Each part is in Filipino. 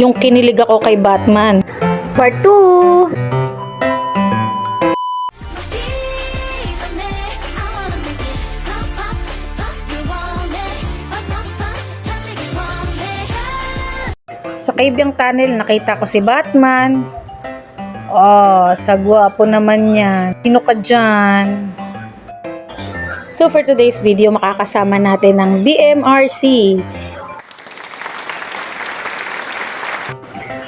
yung kinilig ako kay Batman. Part 2! Sa Kibyang Tunnel, nakita ko si Batman. Oh, sa gwapo naman yan. Sino ka dyan? So for today's video, makakasama natin ng BMRC.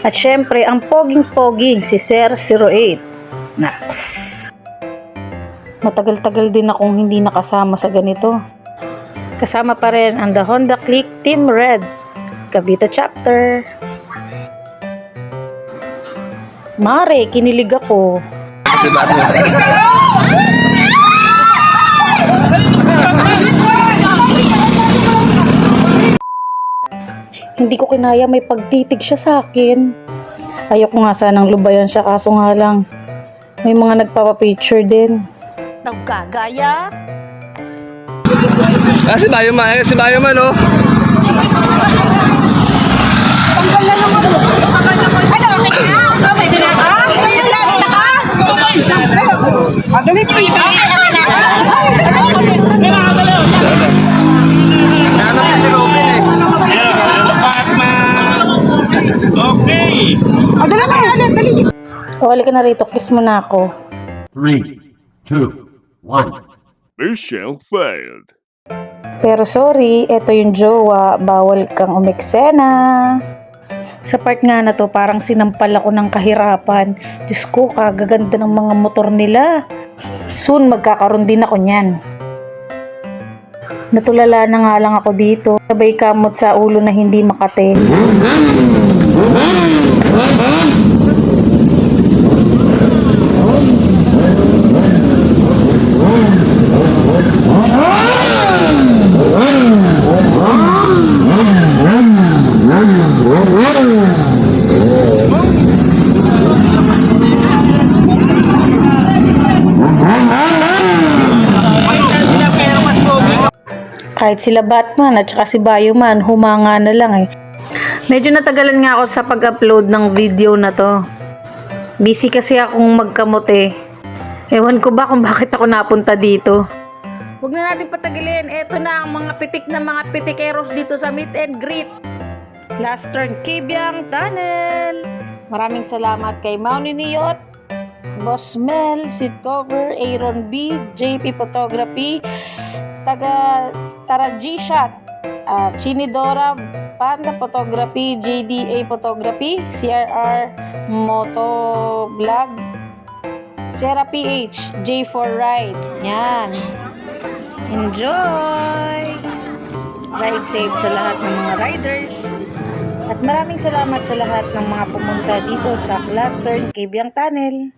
At syempre, ang poging-poging si Sir 08. Nax! Matagal-tagal din akong hindi nakasama sa ganito. Kasama pa rin ang The Honda Click Team Red, Cavite Chapter. Mare, kinilig ako. Hindi ko kinaya, may pagtitig siya sa akin. Ayoko nga sanang lubayan siya, kaso nga lang may mga nagpapapicture din. Nagkagaya? Si Bayoman, oh. Tanggal na naman. Ano, okay na? Pwede na ka? Pwede na ka? Dali pa rin. Hanap ko si Robin, eh. Okay. Dali ka, dali. O, halika na rito, kiss mo na ako. 3, 2, 1. Mission failed. Pero sorry, eto yung jowa, bawal kang umeksena. Sa part nga na to, parang sinampal ako ng kahirapan. Diyos ko, kagaganda ng mga motor nila. Soon, magkakaroon din ako niyan. Natulala na nga lang ako dito. Sabay kamot sa ulo na hindi makate. Kahit sila Batman at saka si Bayoman, humanga na lang eh. Medyo natagalan nga ako sa pag-upload ng video na to. Busy kasi akong magkamot eh. Ewan ko ba kung bakit ako napunta dito. Huwag na natin patagilin. Eto na ang mga pitik na mga pitikeros dito sa meet and greet. Last turn, Kibyang Tunnel. Maraming salamat kay Mauni Niyot, Boss Mel, Seat Cover, Aaron B, JP Photography, taga Tara G-Shot, Chinidora, Panda Photography, JDA Photography, CRR Moto Vlog, Sierra PH, J4 Ride. Yan. Enjoy! Ride safe sa lahat ng mga riders. At maraming salamat sa lahat ng mga pumunta dito sa Last Turn Kibyang Tunnel.